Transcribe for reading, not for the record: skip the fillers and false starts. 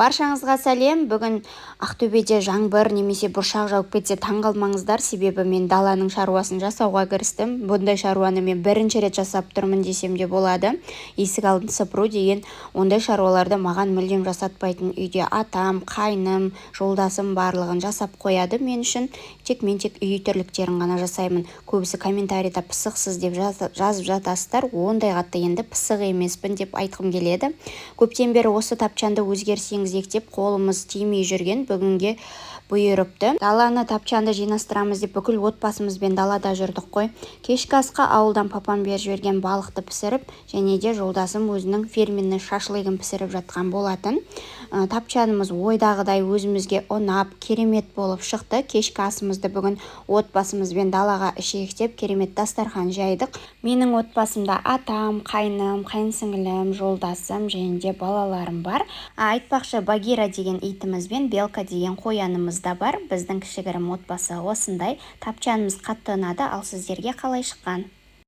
Баршаңызға сәлем. Бүгін Ақтөбеде жаңбыр немесе бұршақ жауып кетсе таңғалмаңыздар, себебі мен даланың шаруасын жасауға кірістім. Бұндай шаруаны мен бірінші рет жасап тұрмын десем де болады. Есік алдын сыпыру деген ондай шаруаларды маған мүлдем жасатпайтын. Үйде атам, қайным, жолдасым барлығын жасап қояды мен үшін. Мен тек үй тірліктерін ғана жасаймын. Көбісі комментарийда пысықсыз деп жазып жатасыздар. Ондай қатты енді пысық емеспін деп айтқым келеді. Көптен бері осы тапчанды өзгерсеңіз деп қолымыз тимей жүрген, бүгінге бұйырыпты. Даланы тапчанды жинастырамыз деп бүкіл отбасымызбен далада жүрдік қой. Кешкі асқа ауылдан папам беріп жіберген балықты пісіріп, және де жолдасым өзінің фирменный шашлығын пісіріп жатқан болатын. Тапчанымыз ойдағыдай өзімізге ұнап, керемет болып шықты. Кешкі асымызды бүгін отбасымызбен далаға ішектеп, керемет дастархан жайдық. Менің отбасымда атам, қайным, қайынсіңілім, жолдасым және де балаларым бар. Айтпақшы, Багира деген итіміз бен Белка деген қоянымыз да бар. Біздің кішігірім отбасы осындай. Тапчанымыз қатты ұнады. Ал сіздерге қалай шыққан?